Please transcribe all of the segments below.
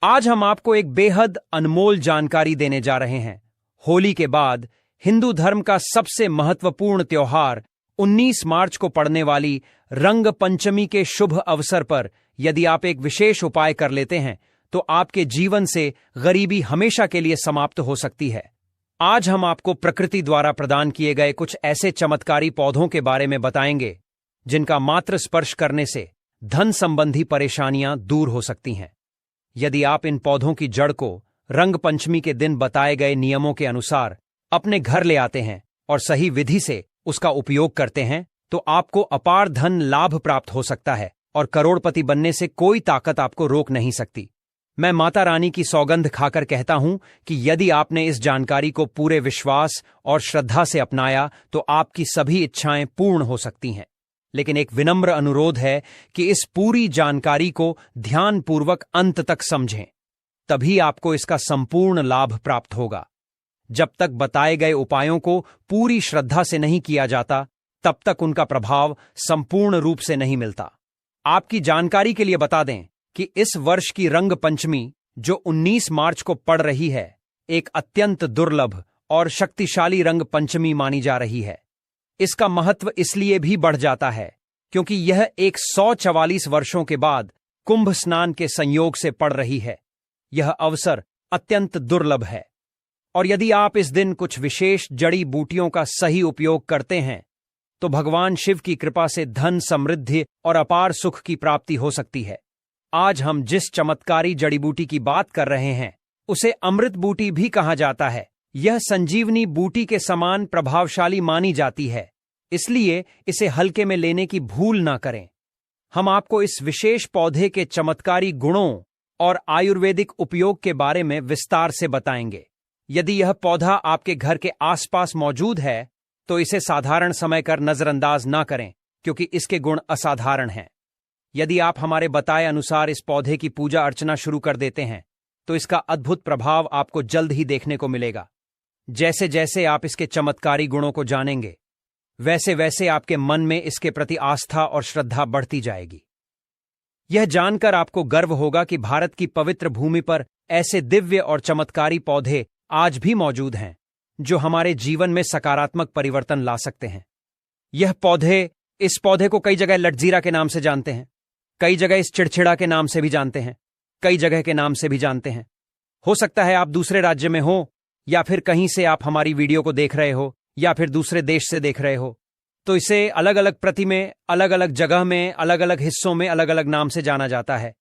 आज हम आपको एक बेहद अनमोल जानकारी देने जा रहे हैं। होली के बाद हिंदू धर्म का सबसे महत्वपूर्ण त्योहार 19 मार्च को पड़ने वाली रंग पंचमी के शुभ अवसर पर यदि आप एक विशेष उपाय कर लेते हैं तो आपके जीवन से गरीबी हमेशा के लिए समाप्त हो सकती है। आज हम आपको प्रकृति द्वारा प्रदान किए गए कुछ ऐसे चमत्कारी पौधों के बारे में बताएंगे जिनका मात्र स्पर्श करने से धन संबंधी परेशानियां दूर हो सकती हैं। यदि आप इन पौधों की जड़ को रंग पंचमी के दिन बताए गए नियमों के अनुसार अपने घर ले आते हैं और सही विधि से उसका उपयोग करते हैं तो आपको अपार धन लाभ प्राप्त हो सकता है और करोड़पति बनने से कोई ताकत आपको रोक नहीं सकती। मैं माता रानी की सौगंध खाकर कहता हूं कि यदि आपने इस जानकारी को पूरे विश्वास और श्रद्धा से अपनाया तो आपकी सभी इच्छाएं पूर्ण हो सकती हैं। लेकिन एक विनम्र अनुरोध है कि इस पूरी जानकारी को ध्यानपूर्वक अंत तक समझें, तभी आपको इसका संपूर्ण लाभ प्राप्त होगा। जब तक बताए गए उपायों को पूरी श्रद्धा से नहीं किया जाता तब तक उनका प्रभाव संपूर्ण रूप से नहीं मिलता। आपकी जानकारी के लिए बता दें कि इस वर्ष की रंग पंचमी जो 19 मार्च को पड़ रही है, एक अत्यंत दुर्लभ और शक्तिशाली रंग पंचमी मानी जा रही है। इसका महत्व इसलिए भी बढ़ जाता है क्योंकि यह 144 वर्षों के बाद कुंभ स्नान के संयोग से पड़ रही है। यह अवसर अत्यंत दुर्लभ है और यदि आप इस दिन कुछ विशेष जड़ी बूटियों का सही उपयोग करते हैं तो भगवान शिव की कृपा से धन, समृद्धि और अपार सुख की प्राप्ति हो सकती है। आज हम जिस चमत्कारी जड़ी बूटी की बात कर रहे हैं उसे अमृत बूटी भी कहा जाता है। यह संजीवनी बूटी के समान प्रभावशाली मानी जाती है, इसलिए इसे हल्के में लेने की भूल ना करें। हम आपको इस विशेष पौधे के चमत्कारी गुणों और आयुर्वेदिक उपयोग के बारे में विस्तार से बताएंगे। यदि यह पौधा आपके घर के आसपास मौजूद है तो इसे साधारण समय कर नजरअंदाज ना करें क्योंकि इसके गुण असाधारण हैं। यदि आप हमारे बताए अनुसार इस पौधे की पूजा अर्चना शुरू कर देते हैं तो इसका अद्भुत प्रभाव आपको जल्द ही देखने को मिलेगा। जैसे जैसे आप इसके चमत्कारी गुणों को जानेंगे वैसे वैसे आपके मन में इसके प्रति आस्था और श्रद्धा बढ़ती जाएगी। यह जानकर आपको गर्व होगा कि भारत की पवित्र भूमि पर ऐसे दिव्य और चमत्कारी पौधे आज भी मौजूद हैं जो हमारे जीवन में सकारात्मक परिवर्तन ला सकते हैं। इस पौधे को कई जगह लटजीरा के नाम से जानते हैं, कई जगह इस चिड़चिड़ा के नाम से भी जानते हैं, कई जगह के नाम से भी जानते हैं। हो सकता है आप दूसरे राज्य में हो या फिर कहीं से आप हमारी वीडियो को देख रहे हो या फिर दूसरे देश से देख रहे हो, तो इसे अलग अलग प्रति में, अलग अलग जगह में, अलग अलग हिस्सों में अलग अलग नाम से जाना जाता है।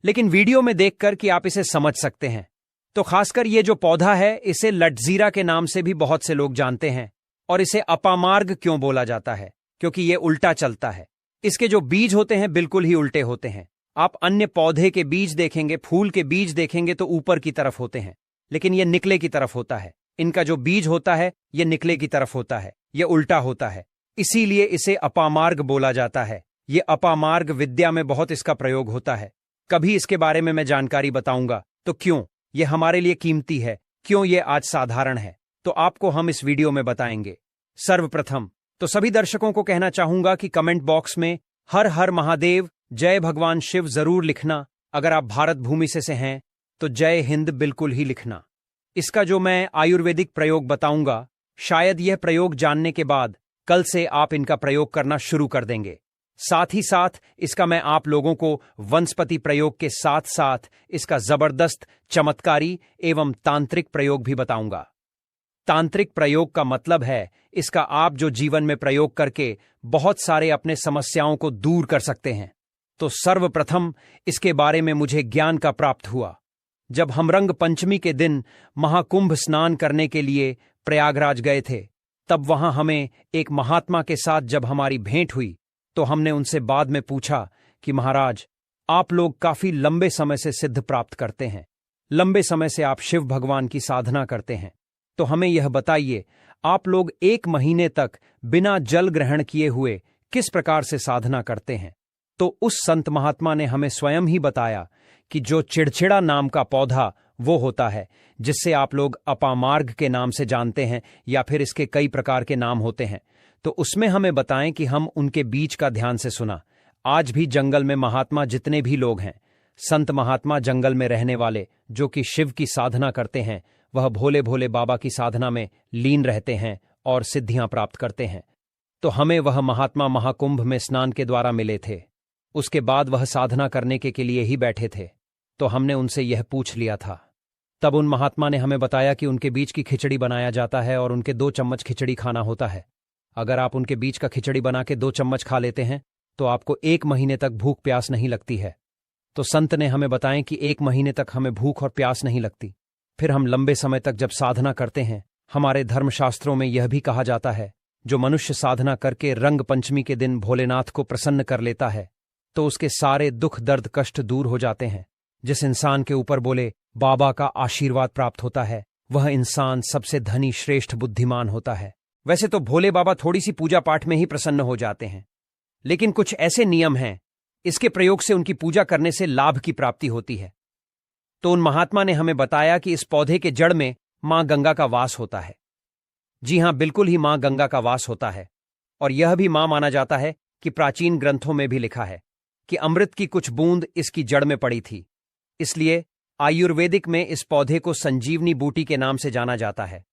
लेकिन वीडियो में देखकर कि आप इसे समझ सकते हैं तो खासकर ये जो पौधा है इसे लटजीरा के नाम से भी बहुत से लोग जानते हैं। और इसे अपामार्ग क्यों बोला जाता है? क्योंकि ये उल्टा चलता है। इसके जो बीज होते हैं बिल्कुल ही उल्टे होते हैं। आप अन्य पौधे के बीज देखेंगे, फूल के बीज देखेंगे तो ऊपर की तरफ होते हैं, लेकिन ये निकले की तरफ होता है। इनका जो बीज होता है ये निकले की तरफ होता है, ये उल्टा होता है, इसीलिए इसे अपामार्ग बोला जाता है। ये अपामार्ग विद्या में बहुत इसका प्रयोग होता है। कभी इसके बारे में मैं जानकारी बताऊंगा। तो क्यों ये हमारे लिए कीमती है, क्यों ये आज साधारण है, तो आपको हम इस वीडियो में बताएंगे। सर्वप्रथम तो सभी दर्शकों को कहना चाहूंगा कि कमेंट बॉक्स में हर हर महादेव, जय भगवान शिव जरूर लिखना। अगर आप भारत भूमि से हैं तो जय हिंद बिल्कुल ही लिखना। इसका जो मैं आयुर्वेदिक प्रयोग बताऊंगा, शायद यह प्रयोग जानने के बाद कल से आप इनका प्रयोग करना शुरू कर देंगे। साथ ही साथ इसका मैं आप लोगों को वनस्पति प्रयोग के साथ साथ इसका जबरदस्त चमत्कारी एवं तांत्रिक प्रयोग भी बताऊंगा। तांत्रिक प्रयोग का मतलब है इसका आप जो जीवन में प्रयोग करके बहुत सारे अपने समस्याओं को दूर कर सकते हैं। तो सर्वप्रथम इसके बारे में मुझे ज्ञान का प्राप्त हुआ जब हम रंग पंचमी के दिन महाकुंभ स्नान करने के लिए प्रयागराज गए थे। तब वहां हमें एक महात्मा के साथ जब हमारी भेंट हुई तो हमने उनसे बाद में पूछा कि महाराज, आप लोग काफी लंबे समय से सिद्ध प्राप्त करते हैं, लंबे समय से आप शिव भगवान की साधना करते हैं, तो हमें यह बताइए आप लोग 1 महीने तक बिना जल ग्रहण किए हुए किस प्रकार से साधना करते हैं। तो उस संत महात्मा ने हमें स्वयं ही बताया कि जो चिड़चिड़ा नाम का पौधा वो होता है जिससे आप लोग अपामार्ग के नाम से जानते हैं या फिर इसके कई प्रकार के नाम होते हैं, तो उसमें हमें बताएं कि हम उनके बीज का ध्यान से सुना। आज भी जंगल में महात्मा जितने भी लोग हैं संत महात्मा जंगल में रहने वाले जो कि शिव की साधना करते हैं, वह भोले भोले बाबा की साधना में लीन रहते हैं और सिद्धियां प्राप्त करते हैं। तो हमें वह महात्मा महाकुंभ में स्नान के द्वारा मिले थे। उसके बाद वह साधना करने के लिए ही बैठे थे, तो हमने उनसे यह पूछ लिया था। तब उन महात्मा ने हमें बताया कि उनके बीच की खिचड़ी बनाया जाता है और उनके 2 चम्मच खिचड़ी खाना होता है। अगर आप उनके बीच का खिचड़ी बना के 2 चम्मच खा लेते हैं तो आपको 1 महीने तक भूख प्यास नहीं लगती है। तो संत ने हमें बताएं कि 1 महीने तक हमें भूख और प्यास नहीं लगती। फिर हम लंबे समय तक जब साधना करते हैं, हमारे धर्मशास्त्रों में यह भी कहा जाता है, जो मनुष्य साधना करके रंग पंचमी के दिन भोलेनाथ को प्रसन्न कर लेता है तो उसके सारे दुख दर्द कष्ट दूर हो जाते हैं। जिस इंसान के ऊपर बोले बाबा का आशीर्वाद प्राप्त होता है, वह इंसान सबसे धनी श्रेष्ठ बुद्धिमान होता है। वैसे तो भोले बाबा थोड़ी सी पूजा पाठ में ही प्रसन्न हो जाते हैं, लेकिन कुछ ऐसे नियम हैं, इसके प्रयोग से उनकी पूजा करने से लाभ की प्राप्ति होती है। तो उन महात्मा ने हमें बताया कि इस पौधे के जड़ में मां गंगा का वास होता है। जी हां, बिल्कुल ही मां गंगा का वास होता है। और यह भी मां माना जाता है कि प्राचीन ग्रंथों में भी लिखा है कि अमृत की कुछ बूंद इसकी जड़ में पड़ी थी। इसलिए आयुर्वेदिक में इस पौधे को संजीवनी बूटी के नाम से जाना जाता है।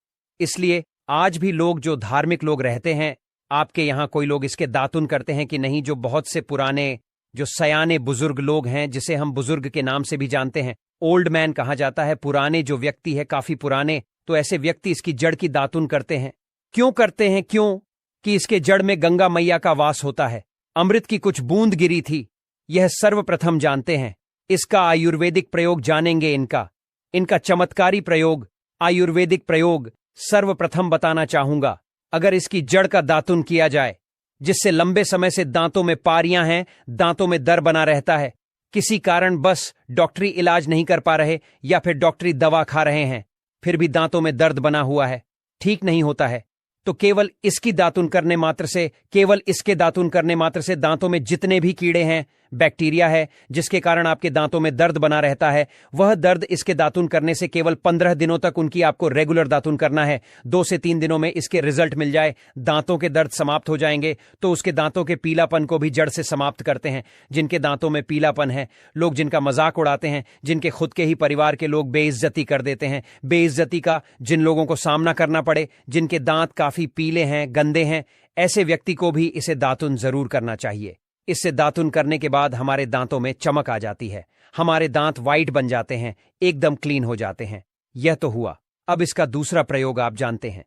इसलिए आज भी लोग जो धार्मिक लोग रहते हैं, आपके यहां कोई लोग इसके दातुन करते हैं कि नहीं, जो बहुत से पुराने जो सयाने बुजुर्ग लोग हैं, जिसे हम बुजुर्ग के नाम से भी जानते हैं, ओल्ड मैन कहा जाता है, पुराने जो व्यक्ति है, काफी पुराने, तो ऐसे व्यक्ति इसकी जड़ की दातुन करते हैं। क्यों करते हैं? क्यों कि इसके जड़ में गंगा मैया का वास होता है। अमृत की कुछ बूंद गिरी थी, यह सर्वप्रथम जानते हैं। इसका आयुर्वेदिक प्रयोग जानेंगे। इनका चमत्कारी प्रयोग, आयुर्वेदिक प्रयोग सर्वप्रथम बताना चाहूंगा। अगर इसकी जड़ का दातुन किया जाए, जिससे लंबे समय से दांतों में पारियां हैं, दांतों में दर्द बना रहता है, किसी कारण बस डॉक्टरी इलाज नहीं कर पा रहे या फिर डॉक्टरी दवा खा रहे हैं, फिर भी दांतों में दर्द बना हुआ है, ठीक नहीं होता है, तो केवल इसकी दातुन करने मात्र से, केवल इसके दातुन करने मात्र से दांतों में जितने भी कीड़े हैं, बैक्टीरिया है, जिसके कारण आपके दांतों में दर्द बना रहता है, वह दर्द इसके दातुन करने से केवल 15 दिनों तक उनकी आपको रेगुलर दातुन करना है। 2 से 3 दिनों में इसके रिजल्ट मिल जाए, दांतों के दर्द समाप्त हो जाएंगे, तो उसके दांतों के पीलापन को भी जड़ से समाप्त करते हैं। जिनके दांतों में पीलापन है, लोग जिनका मजाक उड़ाते हैं, जिनके खुद के ही परिवार के लोग बेइज्जती कर देते हैं, बेइज्जती का जिन लोगों को सामना करना पड़े, जिनके दांत काफी पीले हैं, गंदे हैं, ऐसे व्यक्ति को भी इसे दातुन जरूर करना चाहिए। इससे दातुन करने के बाद हमारे दांतों में चमक आ जाती है, हमारे दांत वाइट बन जाते हैं, एकदम क्लीन हो जाते हैं। यह तो हुआ। अब इसका दूसरा प्रयोग आप जानते हैं।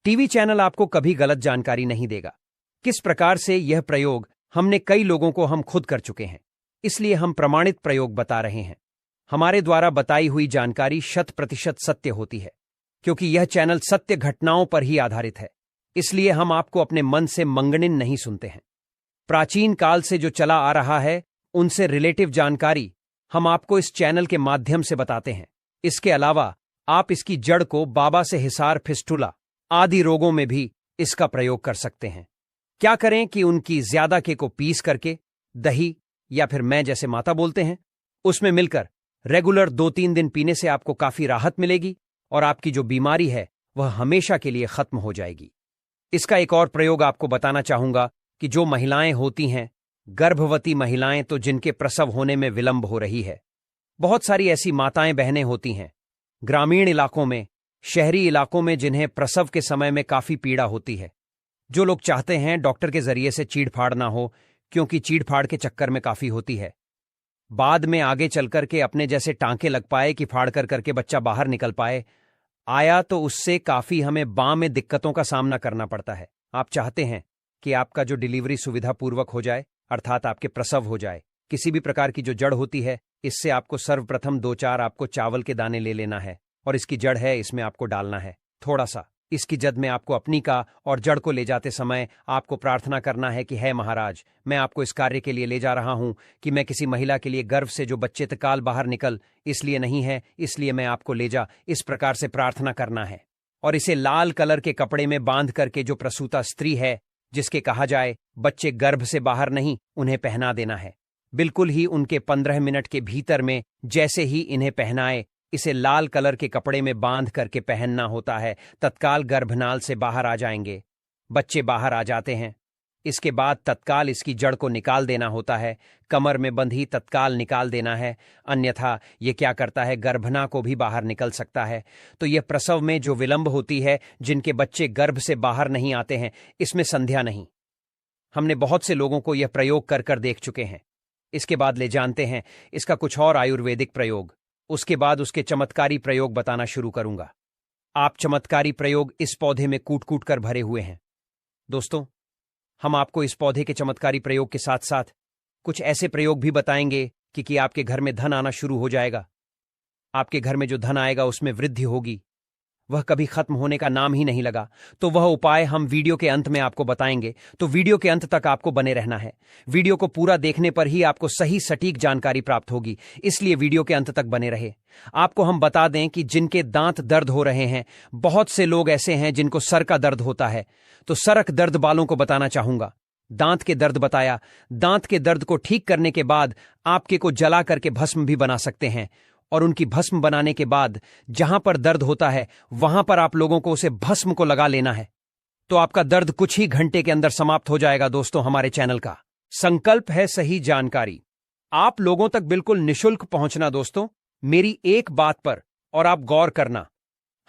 टीवी चैनल आपको कभी गलत जानकारी नहीं देगा। किस प्रकार से यह प्रयोग हमने कई लोगों को हम खुद कर चुके हैं, इसलिए हम प्रमाणित प्रयोग बता रहे हैं। हमारे द्वारा बताई हुई जानकारी 100% सत्य होती है, क्योंकि यह चैनल सत्य घटनाओं पर ही आधारित है। इसलिए हम आपको अपने मन से मंगनिन नहीं सुनते हैं। प्राचीन काल से जो चला आ रहा है, उनसे रिलेटिव जानकारी हम आपको इस चैनल के माध्यम से बताते हैं। इसके अलावा आप इसकी जड़ को बाबा से हिसार, फिस्टुला आदि रोगों में भी इसका प्रयोग कर सकते हैं। क्या करें कि उनकी ज्यादा के को पीस करके दही या फिर मैं जैसे माता बोलते हैं, उसमें मिलकर रेगुलर 2-3 दिन पीने से आपको काफी राहत मिलेगी और आपकी जो बीमारी है वह हमेशा के लिए खत्म हो जाएगी। इसका एक और प्रयोग आपको बताना चाहूंगा कि जो महिलाएं होती हैं, गर्भवती महिलाएं, तो जिनके प्रसव होने में विलंब हो रही है, बहुत सारी ऐसी माताएं बहनें होती हैं ग्रामीण इलाकों में, शहरी इलाकों में, जिन्हें प्रसव के समय में काफी पीड़ा होती है। जो लोग चाहते हैं डॉक्टर के जरिए से चीड़फाड़ ना हो, क्योंकि चीड़फाड़ के चक्कर में काफी होती है, बाद में आगे चलकर के अपने जैसे टांके लग पाए कि फाड़ कर करके बच्चा बाहर निकल पाए, आया तो उससे काफी हमें बाँ में दिक्कतों का सामना करना पड़ता है। आप चाहते हैं कि आपका जो डिलीवरी सुविधा पूर्वक हो जाए, अर्थात आपके प्रसव हो जाए। किसी भी प्रकार की जो जड़ होती है, इससे आपको सर्वप्रथम 2-4 आपको चावल के दाने ले लेना है और इसकी जड़ है, इसमें आपको डालना है थोड़ा सा। इसकी जद में आपको अपनी का और जड़ को ले जाते समय आपको प्रार्थना करना है कि है महाराज, मैं आपको इस कार्य के लिए ले जा रहा हूं कि मैं किसी महिला के लिए गर्भ से जो बच्चे तत्काल बाहर निकल, इसलिए नहीं है, इसलिए मैं आपको ले जा, इस प्रकार से प्रार्थना करना है। और इसे लाल कलर के कपड़े में बांध करके जो प्रसूता स्त्री है, जिसके कहा जाए बच्चे गर्भ से बाहर नहीं, उन्हें पहना देना है। बिल्कुल ही उनके 15 मिनट के भीतर में जैसे ही इन्हें पहनाए, इसे लाल कलर के कपड़े में बांध करके पहनना होता है, तत्काल गर्भनाल से बाहर आ जाएंगे, बच्चे बाहर आ जाते हैं। इसके बाद तत्काल इसकी जड़ को निकाल देना होता है। कमर में बंधी तत्काल निकाल देना है, अन्यथा ये क्या करता है, गर्भना को भी बाहर निकल सकता है। तो यह प्रसव में जो विलंब होती है, जिनके बच्चे गर्भ से बाहर नहीं आते हैं, इसमें संध्या नहीं। हमने बहुत से लोगों को यह प्रयोग कर कर देख चुके हैं। इसके बाद ले जानते हैं इसका कुछ और आयुर्वेदिक प्रयोग। उसके बाद उसके चमत्कारी प्रयोग बताना शुरू करूंगा। आप चमत्कारी प्रयोग इस पौधे में कूट कूट कर भरे हुए हैं। दोस्तों, हम आपको इस पौधे के चमत्कारी प्रयोग के साथ साथ कुछ ऐसे प्रयोग भी बताएंगे कि आपके घर में धन आना शुरू हो जाएगा। आपके घर में जो धन आएगा उसमें वृद्धि होगी, वह कभी खत्म होने का नाम ही नहीं लगा। तो वह उपाय हम वीडियो के अंत में आपको बताएंगे, तो वीडियो के अंत तक आपको बने रहना है। वीडियो को पूरा देखने पर ही आपको सही सटीक जानकारी प्राप्त होगी, इसलिए वीडियो के अंत तक बने रहे। आपको हम बता दें कि जिनके दांत दर्द हो रहे हैं, बहुत से लोग ऐसे हैं जिनको सर का दर्द होता है, तो सरक दर्द वालों को बताना चाहूंगा। दांत के दर्द बताया, दांत के दर्द को ठीक करने के बाद आपके को जला करके भस्म भी बना सकते हैं, और उनकी भस्म बनाने के बाद जहां पर दर्द होता है वहां पर आप लोगों को उसे भस्म को लगा लेना है, तो आपका दर्द कुछ ही घंटे के अंदर समाप्त हो जाएगा। दोस्तों, हमारे चैनल का संकल्प है सही जानकारी आप लोगों तक बिल्कुल निशुल्क पहुंचना। दोस्तों, मेरी एक बात पर और आप गौर करना,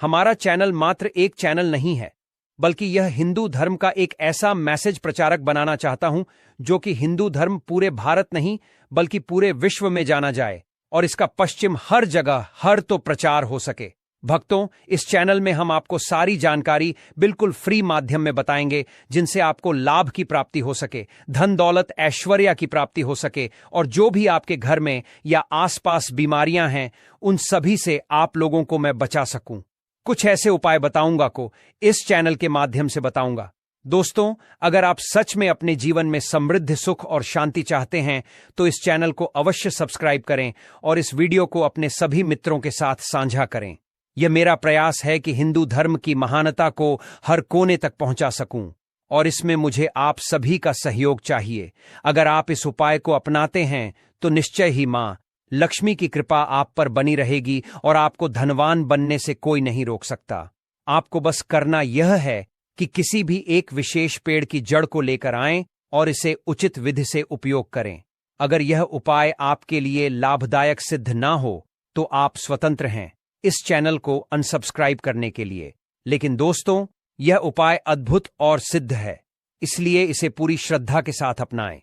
हमारा चैनल मात्र एक चैनल नहीं है, बल्कि यह हिंदू धर्म का एक ऐसा मैसेज प्रचारक बनाना चाहता हूं जो कि हिंदू धर्म पूरे भारत नहीं बल्कि पूरे विश्व में जाना जाए और इसका पश्चिम हर जगह हर तो प्रचार हो सके। भक्तों, इस चैनल में हम आपको सारी जानकारी बिल्कुल फ्री माध्यम में बताएंगे, जिनसे आपको लाभ की प्राप्ति हो सके, धन दौलत ऐश्वर्या की प्राप्ति हो सके, और जो भी आपके घर में या आसपास बीमारियां हैं उन सभी से आप लोगों को मैं बचा सकूं। कुछ ऐसे उपाय बताऊंगा को इस चैनल के माध्यम से बताऊंगा। दोस्तों, अगर आप सच में अपने जीवन में समृद्ध सुख और शांति चाहते हैं तो इस चैनल को अवश्य सब्सक्राइब करें और इस वीडियो को अपने सभी मित्रों के साथ साझा करें। यह मेरा प्रयास है कि हिंदू धर्म की महानता को हर कोने तक पहुंचा सकूं, और इसमें मुझे आप सभी का सहयोग चाहिए। अगर आप इस उपाय को अपनाते हैं तो निश्चय ही मां लक्ष्मी की कृपा आप पर बनी रहेगी और आपको धनवान बनने से कोई नहीं रोक सकता। आपको बस करना यह है कि किसी भी एक विशेष पेड़ की जड़ को लेकर आएं और इसे उचित विधि से उपयोग करें। अगर यह उपाय आपके लिए लाभदायक सिद्ध ना हो तो आप स्वतंत्र हैं इस चैनल को अनसब्सक्राइब करने के लिए। लेकिन दोस्तों, यह उपाय अद्भुत और सिद्ध है, इसलिए इसे पूरी श्रद्धा के साथ अपनाएं।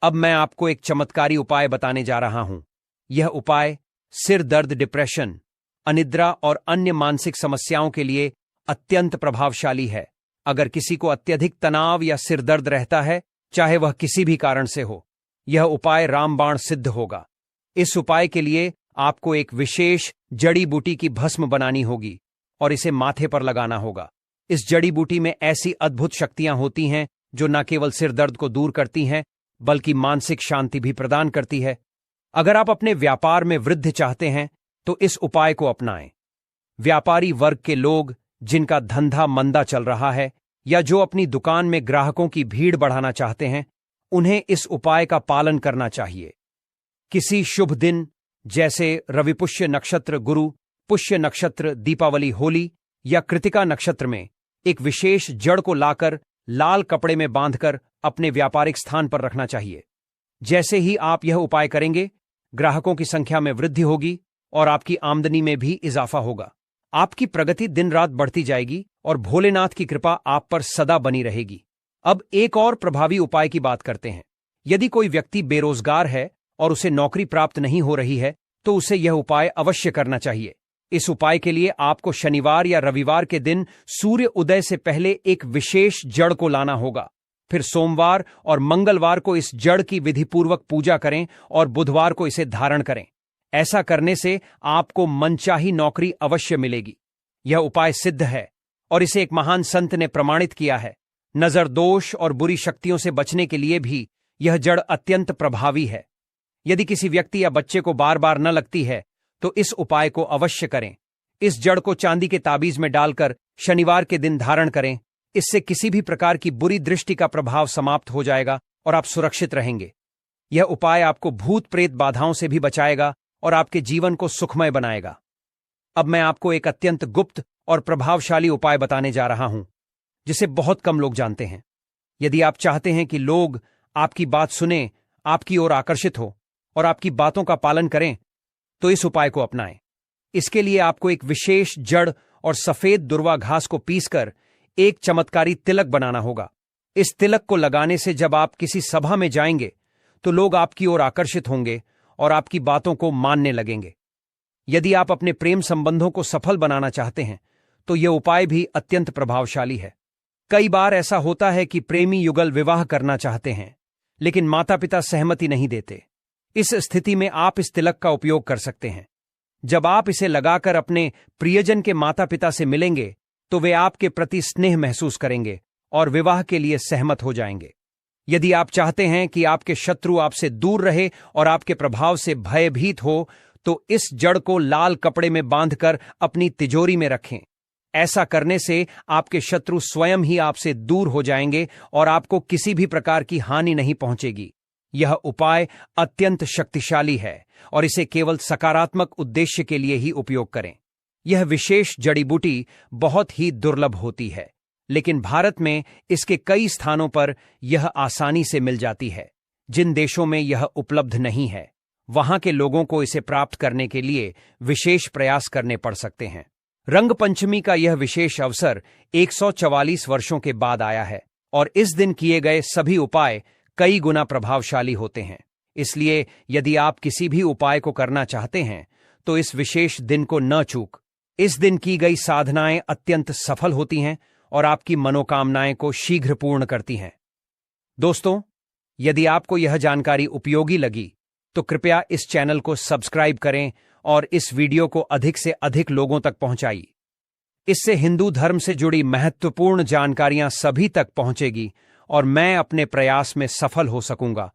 अब मैं आपको एक चमत्कारी उपाय बताने जा रहा हूं। यह उपाय सिर दर्द, डिप्रेशन, अनिद्रा और अन्य मानसिक समस्याओं के लिए अत्यंत प्रभावशाली है। अगर किसी को अत्यधिक तनाव या सिर दर्द रहता है, चाहे वह किसी भी कारण से हो, यह उपाय रामबाण सिद्ध होगा। इस उपाय के लिए आपको एक विशेष जड़ी बूटी की भस्म बनानी होगी और इसे माथे पर लगाना होगा। इस जड़ी बूटी में ऐसी अद्भुत शक्तियां होती हैं जो न केवल सिर दर्द को दूर करती हैं बल्कि मानसिक शांति भी प्रदान करती है। अगर आप अपने व्यापार में वृद्धि चाहते हैं तो इस उपाय को अपनाएं। व्यापारी वर्ग के लोग जिनका धंधा मंदा चल रहा है या जो अपनी दुकान में ग्राहकों की भीड़ बढ़ाना चाहते हैं, उन्हें इस उपाय का पालन करना चाहिए। किसी शुभ दिन जैसे रविपुष्य नक्षत्र, गुरु पुष्य नक्षत्र, दीपावली, होली या कृतिका नक्षत्र में एक विशेष जड़ को लाकर लाल कपड़े में बांधकर अपने व्यापारिक स्थान पर रखना चाहिए। जैसे ही आप यह उपाय करेंगे, ग्राहकों की संख्या में वृद्धि होगी और आपकी आमदनी में भी इजाफा होगा। आपकी प्रगति दिन रात बढ़ती जाएगी और भोलेनाथ की कृपा आप पर सदा बनी रहेगी। अब एक और प्रभावी उपाय की बात करते हैं। यदि कोई व्यक्ति बेरोजगार है और उसे नौकरी प्राप्त नहीं हो रही है तो उसे यह उपाय अवश्य करना चाहिए। इस उपाय के लिए आपको शनिवार या रविवार के दिन सूर्य उदय से पहले एक विशेष जड़ को लाना होगा। फिर सोमवार और मंगलवार को इस जड़ की विधिपूर्वक पूजा करें और बुधवार को इसे धारण करें। ऐसा करने से आपको मनचाही नौकरी अवश्य मिलेगी। यह उपाय सिद्ध है और इसे एक महान संत ने प्रमाणित किया है। नजर दोष और बुरी शक्तियों से बचने के लिए भी यह जड़ अत्यंत प्रभावी है। यदि किसी व्यक्ति या बच्चे को बार बार न लगती है तो इस उपाय को अवश्य करें। इस जड़ को चांदी के ताबीज में डालकर शनिवार के दिन धारण करें। इससे किसी भी प्रकार की बुरी दृष्टि का प्रभाव समाप्त हो जाएगा और आप सुरक्षित रहेंगे। यह उपाय आपको भूत प्रेत बाधाओं से भी बचाएगा और आपके जीवन को सुखमय बनाएगा। अब मैं आपको एक अत्यंत गुप्त और प्रभावशाली उपाय बताने जा रहा हूं जिसे बहुत कम लोग जानते हैं। यदि आप चाहते हैं कि लोग आपकी बात सुने, आपकी ओर आकर्षित हो और आपकी बातों का पालन करें, तो इस उपाय को अपनाएं। इसके लिए आपको एक विशेष जड़ और सफेद दुर्वा घास को पीसकर एक चमत्कारी तिलक बनाना होगा। इस तिलक को लगाने से जब आप किसी सभा में जाएंगे तो लोग आपकी ओर आकर्षित होंगे और आपकी बातों को मानने लगेंगे। यदि आप अपने प्रेम संबंधों को सफल बनाना चाहते हैं तो यह उपाय भी अत्यंत प्रभावशाली है। कई बार ऐसा होता है कि प्रेमी युगल विवाह करना चाहते हैं, लेकिन माता पिता सहमति नहीं देते। इस स्थिति में आप इस तिलक का उपयोग कर सकते हैं। जब आप इसे लगाकर अपने प्रियजन के माता पिता से मिलेंगे तो वे आपके प्रति स्नेह महसूस करेंगे और विवाह के लिए सहमत हो जाएंगे। यदि आप चाहते हैं कि आपके शत्रु आपसे दूर रहे और आपके प्रभाव से भयभीत हो, तो इस जड़ को लाल कपड़े में बांधकर अपनी तिजोरी में रखें। ऐसा करने से आपके शत्रु स्वयं ही आपसे दूर हो जाएंगे और आपको किसी भी प्रकार की हानि नहीं पहुंचेगी। यह उपाय अत्यंत शक्तिशाली है और इसे केवल सकारात्मक उद्देश्य के लिए ही उपयोग करें। यह विशेष जड़ी बूटी बहुत ही दुर्लभ होती है, लेकिन भारत में इसके कई स्थानों पर यह आसानी से मिल जाती है। जिन देशों में यह उपलब्ध नहीं है, वहां के लोगों को इसे प्राप्त करने के लिए विशेष प्रयास करने पड़ सकते हैं। रंग पंचमी का यह विशेष अवसर 144 वर्षों के बाद आया है और इस दिन किए गए सभी उपाय कई गुना प्रभावशाली होते हैं। इसलिए यदि आप किसी भी उपाय को करना चाहते हैं तो इस विशेष दिन को न चूक। इस दिन की गई साधनाएं अत्यंत सफल होती हैं और आपकी मनोकामनाएं को शीघ्र पूर्ण करती हैं। दोस्तों, यदि आपको यह जानकारी उपयोगी लगी तो कृपया इस चैनल को सब्सक्राइब करें और इस वीडियो को अधिक से अधिक लोगों तक पहुंचाइए। इससे हिंदू धर्म से जुड़ी महत्वपूर्ण जानकारियां सभी तक पहुंचेगी और मैं अपने प्रयास में सफल हो सकूंगा